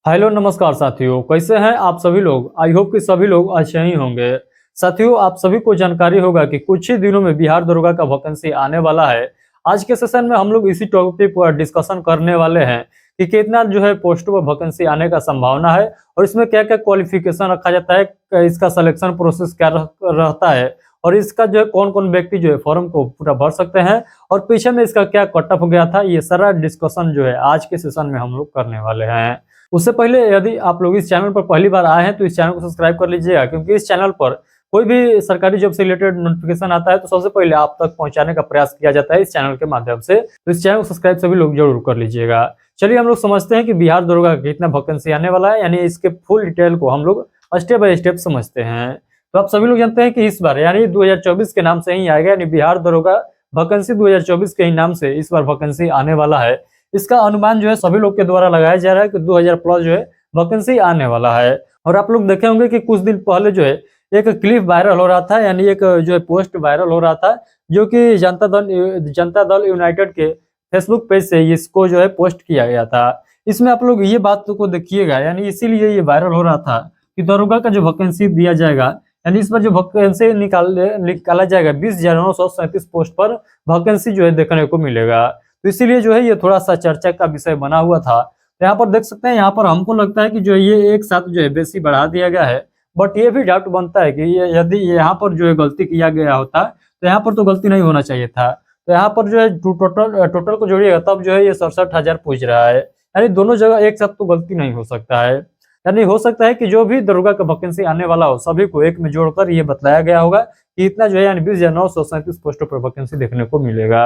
Hello नमस्कार साथियों, कैसे हैं आप सभी लोग। आई होप कि सभी लोग अच्छे ही होंगे। साथियों, आप सभी को जानकारी होगा कि कुछ ही दिनों में बिहार दरोगा का वैकेंसी आने वाला है। आज के सेशन में हम लोग इसी टॉपिक पर डिस्कशन करने वाले हैं कि कितना जो है पोस्टों पर वैकेंसी आने का संभावना है और इसमें क्या क्या क्वालिफिकेशन रखा जाता है, इसका सिलेक्शन प्रोसेस क्या रहता है और इसका जो है कौन कौन व्यक्ति जो है फॉर्म को पूरा भर सकते हैं और पीछे में इसका क्या कट ऑफ गया था, ये सारा डिस्कशन जो है आज के सेशन में हम लोग करने वाले हैं। उससे पहले यदि आप लोग इस चैनल पर पहली बार आए हैं तो इस चैनल को सब्सक्राइब कर लीजिएगा, क्योंकि इस चैनल पर कोई भी सरकारी जॉब से रिलेटेड नोटिफिकेशन आता है तो सबसे पहले आप तक पहुंचाने का प्रयास किया जाता है इस चैनल के माध्यम से। तो इस चैनल को सब्सक्राइब सभी लोग जरूर कर लीजिएगा। चलिए हम लोग समझते हैं कि बिहार दरोगा का कितना वैकेंसी आने वाला है, यानी इसके फुल डिटेल को हम लोग स्टेप बाय स्टेप समझते हैं। तो आप सभी लोग जानते हैं कि इस बार यानी 2024 के नाम से ही आएगा, यानी बिहार दरोगा वैकेंसी 2024 के ही नाम से इस बार वैकेंसी आने वाला है। इसका अनुमान जो है सभी लोग के द्वारा लगाया जा रहा है कि 2000 प्लस जो है वैकेंसी आने वाला है। और आप लोग देखे होंगे कि कुछ दिन पहले जो है एक क्लिप वायरल हो रहा था, यानी एक जो है पोस्ट वायरल हो रहा था, जो कि जनता दल यूनाइटेड के फेसबुक पेज से इसको जो है पोस्ट किया गया था। इसमें आप लोग ये बात को देखिएगा, यानी इसीलिए ये वायरल हो रहा था कि दरोगा का जो वैकेंसी दिया जाएगा, यानी इस पर जो वैकेंसी निकाला जाएगा 20,937 पोस्ट पर वैकेंसी जो है देखने को मिलेगा। तो इसीलिए जो है ये थोड़ा सा चर्चा का विषय बना हुआ था। तो यहाँ पर देख सकते हैं, यहाँ पर हमको लगता है कि जो ये एक साथ जो है बेसी बढ़ा दिया गया है, बट ये भी डाउट बनता है कि ये यदि यहाँ पर जो है गलती किया गया होता तो यहाँ पर तो गलती नहीं होना चाहिए था। तो यहाँ पर जो है टोटल को जोड़िएगा तब जो है ये 67,000 पूछ रहा है, यानी दोनों जगह एक साथ तो गलती नहीं हो सकता है। यानी हो सकता है कि जो भी दरोगा का वैकेंसी आने वाला हो सभी को एक में जोड़कर ये बताया गया होगा कि इतना जो है यानी 20,937 पोस्टों पर वैकेंसी देखने को मिलेगा।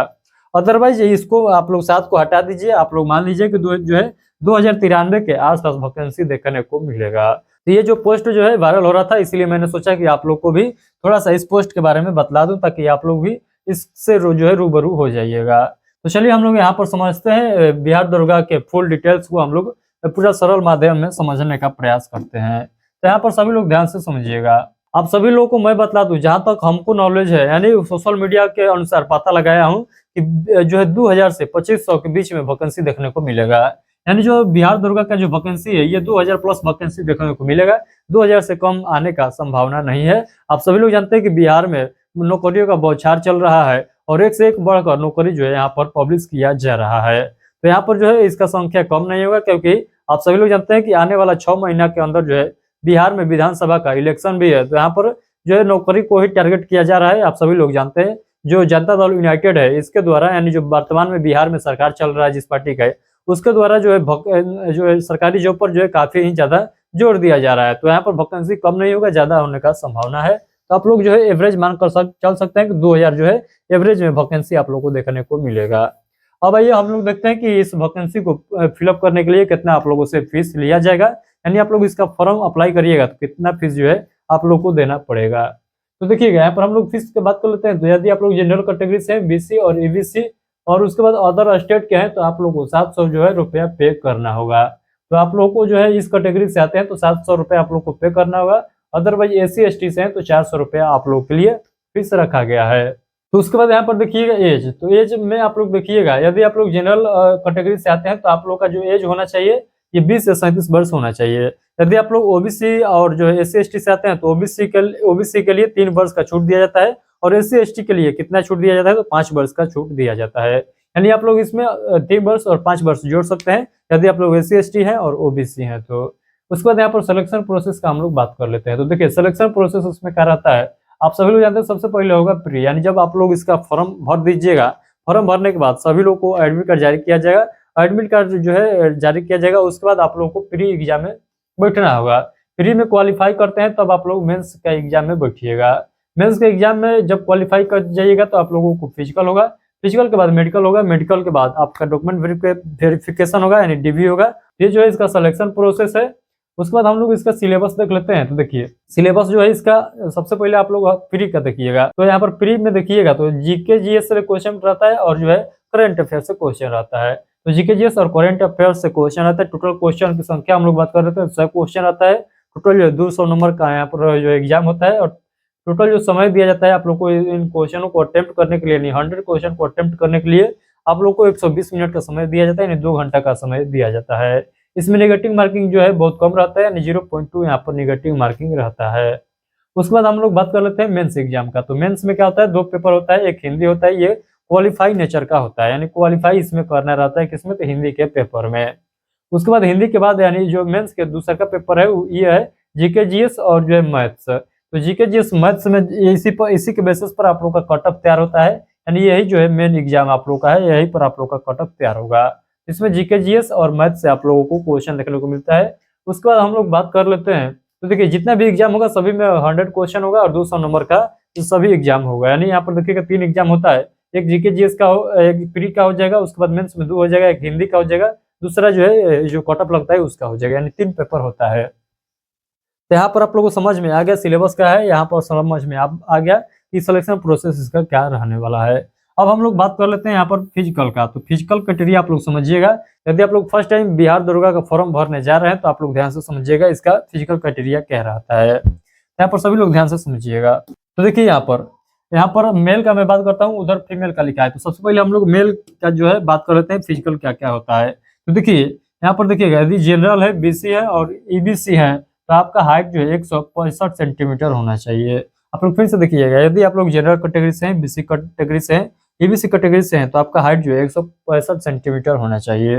अदरवाइज इसको आप लोग 7 को हटा दीजिए, आप लोग मान लीजिए कि जो है 2093 के आसपास वैकेंसी देखने को मिलेगा। तो ये जो पोस्ट जो है वायरल हो रहा था, इसलिए मैंने सोचा कि आप लोग को भी थोड़ा सा इस पोस्ट के बारे में बतला दूं ताकि आप लोग भी इससे जो है रूबरू हो जाइएगा। तो चलिए हम लोग यहाँ पर समझते हैं बिहार दरोगा के फुल डिटेल्स को हम लोग पूरा सरल माध्यम में समझने का प्रयास करते हैं। तो यहाँ पर सभी लोग ध्यान से समझिएगा। आप सभी लोगों को मैं बतला दूं, जहां तक हमको नॉलेज है, यानी सोशल मीडिया के अनुसार पता लगाया हूं कि जो है 2000 से 2500 के बीच में वैकेंसी देखने को मिलेगा। यानी जो बिहार दरोगा का जो वैकेंसी है ये 2000 प्लस वैकेंसी देखने को मिलेगा, 2000 से कम आने का संभावना नहीं है। आप सभी लोग जानते हैं कि बिहार में नौकरियों का बौछार चल रहा है और एक से एक बढ़कर नौकरी जो है यहाँ पर पब्लिश किया जा रहा है। तो यहाँ पर जो है इसका संख्या कम नहीं होगा, क्योंकि आप सभी लोग जानते हैं कि आने वाला 6 महीना के अंदर जो है बिहार में विधानसभा का इलेक्शन भी है। तो यहाँ पर जो है नौकरी को ही टारगेट किया जा रहा है। आप सभी लोग जानते हैं जो जनता दल यूनाइटेड है इसके द्वारा, यानी जो वर्तमान में बिहार में सरकार चल रहा है जिस पार्टी का है, उसके द्वारा जो है सरकारी जॉब पर जो है काफी ही ज्यादा जोर दिया जा रहा है। तो यहाँ पर वैकेंसी कम नहीं होगा, ज्यादा होने का संभावना है। तो आप लोग जो है एवरेज मान कर चल सकते हैं कि 2000 जो है एवरेज में वैकेंसी आप लोग को देखने को मिलेगा। अब आइए हम लोग देखते हैं कि इस वैकेंसी को फिलअप करने के लिए कितना आप लोगों से फीस लिया जाएगा, यानी आप लोग इसका फॉर्म अप्लाई करिएगा तो कितना फीस जो है आप लोग को देना पड़ेगा। तो देखिएगा यहाँ पर हम लोग फीस की बात कर लेते हैं। तो यदि आप लोग जनरल कैटेगरी से बीसी और ईबीसी और उसके बाद अदर स्टेट के हैं तो आप लोग को 700 जो है रुपया पे करना होगा। तो आप लोग को जो है इस कैटेगरी से आते हैं तो 700 रुपया आप लोग को पे करना होगा। अदरवाइज एसी एसटी से हैं तो 400 रुपया आप लोग के लिए फीस रखा गया है। तो उसके बाद यहाँ पर देखिएगा एज, तो एज में आप लोग देखिएगा यदि आप लोग जनरल कैटेगरी से आते हैं तो आप लोग का जो एज होना चाहिए ये 20 से 37 वर्ष होना चाहिए। यदि आप लोग ओबीसी और जो है एससी एसटी से आते हैं तो ओबीसी के लिए 3 वर्ष का छूट दिया जाता है और एससी एसटी के लिए कितना छूट दिया जाता है तो 5 वर्ष का छूट दिया जाता है। यानी आप लोग इसमें 3 वर्ष और 5 वर्ष जोड़ सकते हैं यदि आप लोग एससी एसटी हैं और ओबीसी हैं। तो उसके बाद यहाँ पर सिलेक्शन प्रोसेस का हम लोग बात कर लेते हैं। तो देखिए सिलेक्शन प्रोसेस उसमें क्या रहता है, आप सभी लोग जानते हैं सबसे पहले होगा प्री, यानी जब आप लोग इसका फॉर्म भर दीजिएगा, फॉर्म भरने के बाद सभी लोग को एडमिट कार्ड जारी किया जाएगा। एडमिट कार्ड जो है जारी किया जाएगा, उसके बाद आप लोग को प्री एग्जाम में बैठना होगा। प्री में क्वालिफाई करते हैं तब आप लोग मेंस का एग्जाम में बैठिएगा। मेंस के एग्जाम में जब क्वालिफाई कर जाइएगा तो आप लोगों को फिजिकल होगा, फिजिकल के बाद मेडिकल होगा, मेडिकल के बाद आपका डॉक्यूमेंट वेरिफिकेशन होगा यानी डीवी होगा। ये जो है इसका सिलेक्शन प्रोसेस है। उसके बाद हम लोग इसका सिलेबस देख लेते हैं। तो देखिए सिलेबस जो है इसका सबसे पहले आप लोग प्री का देखिएगा। तो यहाँ पर प्री में देखिएगा तो जीके जीएस से क्वेश्चन रहता है और जो है करंट अफेयर से क्वेश्चन रहता है। तो जीके जीएस और करंट अफेयर से क्वेश्चन रहता है। टोटल क्वेश्चन की संख्या हम लोग बात कर रहे थे 100 क्वेश्चन रहता है। टोटल जो 200 नंबर का यहाँ पर जो एग्जाम होता है और टोटल जो समय दिया जाता है आप लोग को इन क्वेश्चनों को अटेम्प्ट करने के लिए, यानी 100 क्वेश्चन को अटेम्प्ट करने के लिए आप लोग को 120 मिनट का समय दिया जाता है, यानी 2 घंटा का समय दिया जाता है। इसमें नेगेटिव मार्किंग जो है बहुत कम रहता है, यानी 0.2 यहाँ पर नेगेटिव मार्किंग रहता है। उसके बाद हम लोग बात कर लेते हैं मेंस एग्जाम का। तो मेंस में क्या होता है, 2 पेपर होता है, एक हिंदी होता है, ये क्वालिफाई नेचर का होता है, यानी क्वालिफाई इसमें करना रहता है किसमें, तो हिंदी के पेपर में। उसके बाद हिंदी के बाद यानी जो मेंस के दूसरा का पेपर है ये है जीके जीएस और जो है मैथ्स। तो जीके जीएस मैथ्स में इसी के बेसिस पर आप लोग का कट ऑफ तैयार होता है, यानी यही जो है मेन एग्जाम आप लोग का है, यही पर आप लोग का कट ऑफ तैयार होगा। इसमें जीके जीएस और मैथ्स से आप लोगों को क्वेश्चन देखने को मिलता है। उसके बाद हम लोग बात कर लेते हैं, तो देखिए जितना भी एग्जाम होगा सभी में 100 क्वेश्चन होगा और 200 नंबर का तो सभी एग्जाम होगा, यानी यहाँ पर देखिएगा 3 एग्जाम होता है, एक जीके जीएस का एक प्री का हो जाएगा, उसके बाद मेंस में 2 हो जाएगा, एक हिंदी का हो जाएगा, दूसरा जो है जो कट ऑफ लगता है उसका हो जाएगा, यानी 3 पेपर होता है। तो यहाँ पर आप लोगों को समझ में आ गया सिलेबस का है, यहाँ पर समझ में आ गया कि सिलेक्शन प्रोसेस इसका क्या रहने वाला है। अब हम लोग बात कर लेते हैं यहाँ पर फिजिकल का। तो फिजिकल क्राइटेरिया आप लोग समझिएगा, यदि आप लोग फर्स्ट टाइम बिहार दरोगा का फॉर्म भरने जा रहे हैं तो आप लोग ध्यान से समझिएगा इसका फिजिकल क्राइटेरिया क्या रहता है। यहाँ पर सभी लोग ध्यान से समझिएगा। तो देखिए यहाँ पर मेल का मैं बात करता हूँ, उधर फीमेल का लिखा है। तो सबसे पहले हम लोग मेल का जो है बात कर लेते हैं फिजिकल क्या क्या होता है। तो देखिए यहाँ पर देखिएगा, यदि जनरल है, बीसी है और ईबीसी है तो आपका हाइट जो है 165 सेंटीमीटर होना चाहिए। आप लोग फिर से देखिएगा, यदि आप लोग जनरल कैटेगरी से हैं, बीसी कैटेगरी से हैं, ईबीसी कैटेगरी से हैं तो आपका हाइट जो है 165 सेंटीमीटर होना चाहिए।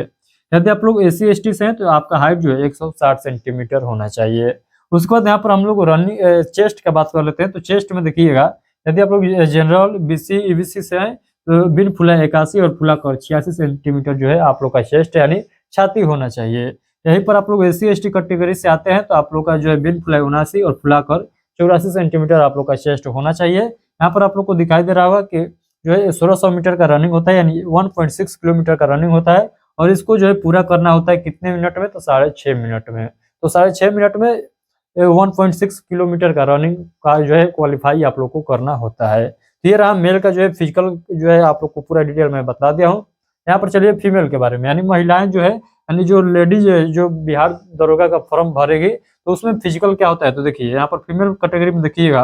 यदि आप लोग एसी एसटी से हैं तो आपका हाइट जो है 160 सेंटीमीटर होना चाहिए। उसके बाद यहाँ पर हम लोग रनिंग चेस्ट का बात कर लेते हैं। तो चेस्ट में देखिएगा, यदि आप लोग जनरल बीसी ईबीसी से हैं तो बिन फुला 81 और फुला कर 86 सेंटीमीटर जो है आप लोग का चेस्ट यानी छाती होना चाहिए। यहीं पर आप लोग एसी एसटी कैटेगरी से आते हैं तो आप लोग का जो है बिन फुला 79 और फुला कर 84 सेंटीमीटर आप लोग का चेस्ट होना चाहिए। यहाँ पर आप लोग को दिखाई दे रहा होगा कि जो है 1600 मीटर का रनिंग होता है, यानी 1.6 किलोमीटर का रनिंग होता है, और इसको जो है पूरा करना होता है कितने मिनट में, तो 6.5 मिनट में। तो 6.5 मिनट में 1.6 किलोमीटर का रनिंग का जो है क्वालिफाई आप लोग को करना होता है। तो ये रहा मेल का जो है फिजिकल जो है आप लोग को पूरा डिटेल में बता दिया हूँ। यहाँ पर चलिए फीमेल के बारे में, यानी महिलाएं जो है, यानी जो लेडीज जो बिहार दरोगा का फॉर्म भरेगी तो उसमें फिजिकल क्या होता है। तो देखिए यहाँ पर फीमेल कैटेगरी में देखिएगा,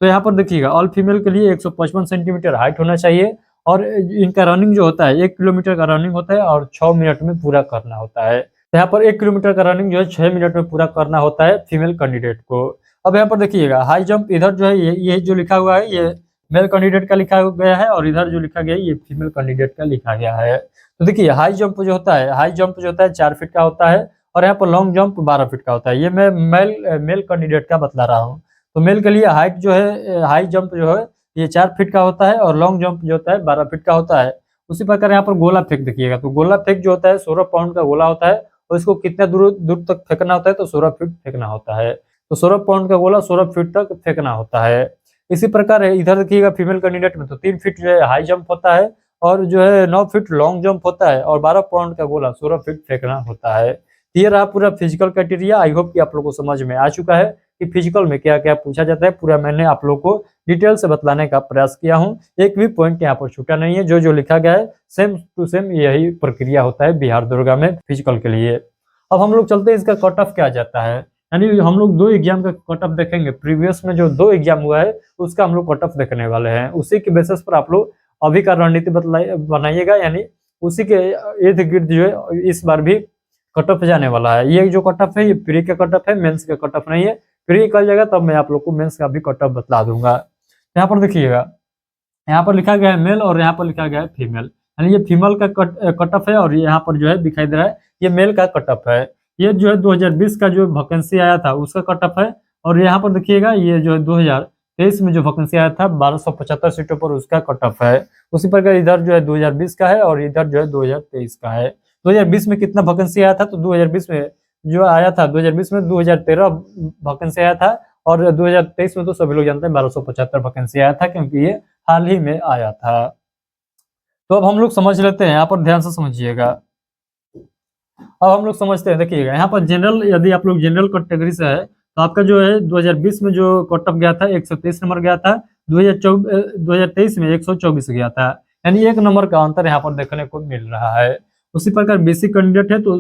तो यहाँ पर देखिएगा ऑल फीमेल के लिए 155 सेंटीमीटर हाइट होना चाहिए, और इनका रनिंग जो होता है 1 किलोमीटर का रनिंग होता है और 6 मिनट में पूरा करना होता है। तो यहाँ पर 1 किलोमीटर का रनिंग जो है 6 मिनट में पूरा करना होता है फीमेल कैंडिडेट को। अब यहाँ पर देखिएगा हाई जंप, इधर जो है ये जो लिखा हुआ है ये मेल कैंडिडेट का लिखा गया है, और इधर जो लिखा गया है ये फीमेल कैंडिडेट का लिखा गया है। तो देखिए हाई जंप जो होता है, 4 फीट का होता है, और यहाँ पर लॉन्ग जंप 12 फीट का होता है। ये मैं मेल कैंडिडेट का बतला रहा हूँ। तो मेल के लिए हाइट जो है, हाई जंप जो है ये 4 फीट का होता है, और लॉन्ग जंप जो होता है 12 फीट का होता है। उसी प्रकार यहाँ पर गोला फेंक देखिएगा, तो गोला फेंक जो होता है 16 पाउंड का गोला होता है, और इसको कितने दूर दूर तक फेंकना होता है, तो 16 फीट फेंकना होता है। तो 16 पाउंड का गोला 16 फीट तक फेंकना होता है। इसी प्रकार इधर देखिएगा फीमेल कैंडिडेट में तो 3 फीट जो है हाई जंप होता है, और जो है 9 फीट लॉन्ग जंप होता है, और 12 पाउंड का गोला 16 फीट फेंकना होता है। ये रहा पूरा फिजिकल क्राइटेरिया। आई होप कि आप लोगों को समझ में आ चुका है कि फिजिकल में क्या क्या पूछा जाता है। पूरा मैंने आप लोग को डिटेल से बतलाने का प्रयास किया हूँ, एक भी पॉइंट यहाँ पर छूटा नहीं है। जो लिखा गया है सेम टू सेम यही प्रक्रिया होता है बिहार दरोगा में फिजिकल के लिए। अब हम लोग चलते हैं इसका कट ऑफ क्या जाता है, यानी हम लोग 2 एग्जाम का कट ऑफ देखेंगे। प्रीवियस में जो 2 एग्जाम हुआ है उसका हम लोग कट ऑफ देखने वाले हैं, उसी के बेसिस पर आप लोग अभी का रणनीति बनाइएगा, यानी उसी के इर्द गिर्द जो है इस बार भी कट ऑफ जाने वाला है। ये जो कट ऑफ है ये प्री का कट ऑफ है, मेंस का कट ऑफ नहीं है। प्री निकल जाएगा तब मैं आप लोग को मेंस का भी कट ऑफ बतला दूंगा। यहाँ पर देखिएगा, यहाँ पर लिखा गया है मेल और यहाँ पर लिखा गया है फीमेल, यानी ये फीमेल का कट ऑफ है, और यहाँ पर जो है दिखाई दे रहा है ये मेल का कट ऑफ है। ये जो है 2020 का जो वैकेंसी आया था उसका कट ऑफ है, और यहाँ पर देखिएगा ये जो है 2023 में जो वैकेंसी आया था 1275 सीटों पर उसका कट ऑफ है। उसी प्रकार इधर जो है 2020 का है, और इधर जो है 2023 का है। 2020 में कितना वैकेंसी आया था, तो 2020 में जो आया था 2020 में 2013 वैकेंसी आया था, और 2023 में तो सभी लोग जानते हैं 1275 वैकेंसी आया था, क्योंकि ये हाल ही में आया था। तो अब हम लोग समझ लेते हैं, यहाँ पर ध्यान से समझिएगा। अब हम लोग समझते हैं, देखिएगा यहाँ पर जनरल, यदि आप लोग जनरल कैटेगरी से है तो आपका जो है 2020 में जो कट ऑफ गया था 123 नंबर गया था, 2023 में 124 गया था, यानी 1 नंबर का अंतर यहाँ पर देखने को मिल रहा है। उसी प्रकार बेसिक कैंडिडेट है तो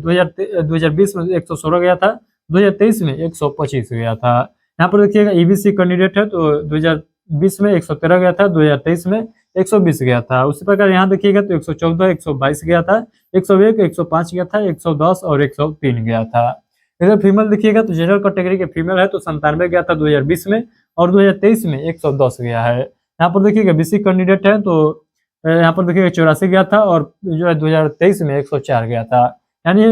2020 में 116 गया था, 2023 में 125 गया था। यहाँ पर देखिएगा ईबीसी कैंडिडेट है तो 2020 में 113 गया था, 2023 में 120 गया था। उसी प्रकार यहाँ देखिएगा तो 114, 122 गया था, 101, 105 गया था, 110 और 103 गया था। इधर फीमेल देखिएगा तो जनरल कैटेगरी के फीमेल है तो 97 गया था 2020 में, और 2023 में 110 गया है। यहाँ पर देखिएगा बीसी कैंडिडेट है तो यहाँ पर देखिएगा 84 गया था, और जो है 2023 में 104 गया था। यानी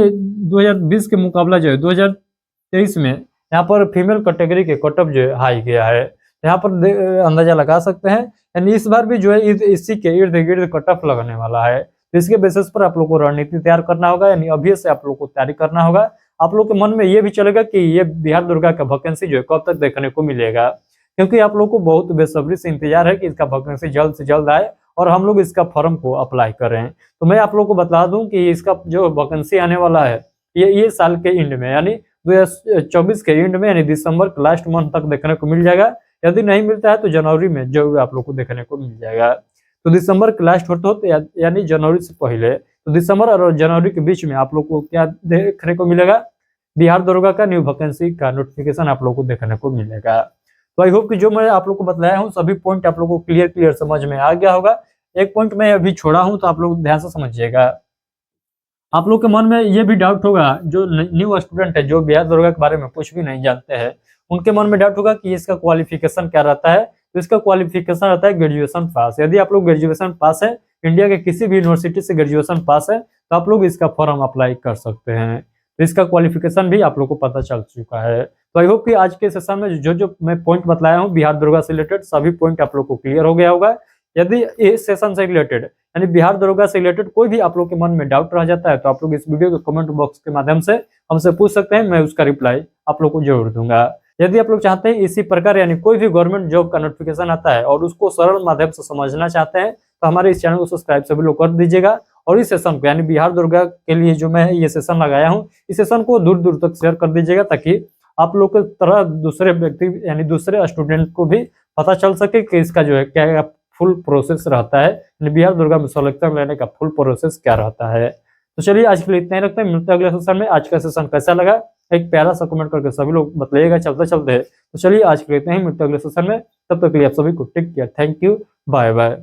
2020 के मुकाबला जो है 2023 में यहाँ पर फीमेल कैटेगरी के कट ऑफ जो है हाई गया है। यहाँ पर अंदाजा लगा सकते हैं, यानी इस बार भी जो है इसी के इर्द गिर्द कट ऑफ लगने वाला है। तो इसके बेसिस पर आप लोग को रणनीति तैयार करना होगा, यानी अभी से आप लोग को तैयारी करना होगा। आप लोग के मन में ये भी चलेगा कि ये बिहार दुर्गा का वैकेंसी जो है कब तक देखने को मिलेगा, क्योंकि आप लोग को बहुत बेसब्री से इंतजार है कि इसका वैकेंसी जल्द से जल्द आए और हम लोग इसका फॉर्म को अप्लाई करें। तो मैं आप लोग को बता दूं कि इसका जो वैकेंसी आने वाला है ये साल के एंड में, यानी 2024 के एंड में, यानी दिसंबर के लास्ट मंथ तक देखने को मिल जाएगा। यदि नहीं मिलता है तो जनवरी में जरूर आप लोग को देखने को मिल जाएगा। तो दिसंबर के लास्ट होते यानी जनवरी से पहले, तो दिसंबर और जनवरी के बीच में आप लोग को क्या देखने को मिलेगा, बिहार दरोगा का न्यू वैकेंसी का नोटिफिकेशन आप लोग को देखने को मिलेगा। तो आई होप कि जो मैं आप लोग को बताया हूँ सभी पॉइंट आप लोग को क्लियर समझ में आ गया होगा। एक पॉइंट मैं अभी छोड़ा हूँ तो आप लोग ध्यान से समझिएगा। आप लोग के मन में ये भी डाउट होगा, जो न्यू स्टूडेंट है जो बिहार दरोगा के बारे में कुछ भी नहीं जानते हैं, उनके मन में डाउट होगा कि इसका क्वालिफिकेशन क्या रहता है। तो इसका क्वालिफिकेशन रहता है ग्रेजुएशन पास। यदि आप लोग ग्रेजुएशन पास है, इंडिया के किसी भी यूनिवर्सिटी से ग्रेजुएशन पास है, तो आप लोग इसका फॉर्म अप्लाई कर सकते हैं। तो इसका क्वालिफिकेशन भी आप लोग को पता चल चुका है। तो आई होप कि आज के सेशन में जो मैं पॉइंट बताया हूँ बिहार दरोगा से रिलेटेड सभी पॉइंट आप लोग को क्लियर हो गया होगा। यदि इस सेशन से रिलेटेड यानी बिहार दरोगा से रिलेटेड कोई भी आप लोग के मन में डाउट रह जाता है तो आप लोग इस वीडियो के कमेंट बॉक्स के माध्यम से हमसे पूछ सकते हैं, मैं उसका रिप्लाई आप लोग को जरूर दूंगा। यदि आप लोग चाहते हैं इसी प्रकार यानी कोई भी गवर्नमेंट जॉब का नोटिफिकेशन आता है और उसको सरल माध्यम से समझना चाहते हैं तो हमारे इस चैनल को सब्सक्राइब सभी लोग कर दीजिएगा। और इस सेशन को यानी बिहार दरोगा के लिए जो मैं ये सेशन लगाया हूँ, इस सेशन को दूर दूर तक शेयर कर दीजिएगा ताकि आप लोग के तरह दूसरे व्यक्ति यानी दूसरे स्टूडेंट को भी पता चल सके कि इसका जो है क्या फुल प्रोसेस रहता है, बिहार दरोगा में सिलेक्शन लेने का फुल प्रोसेस क्या रहता है। तो चलिए आज के लिए इतना ही रखते हैं, मिलते हैं अगले सेशन में। आज का सेशन कैसा लगा एक प्यारा सा कमेंट करके सभी लोग बताइएगा चलते चलते। तो चलिए आज के लिए इतना ही, मिलते हैं अगले सेशन में। तब तक के लिए आप सभी को take care, thank you, bye bye.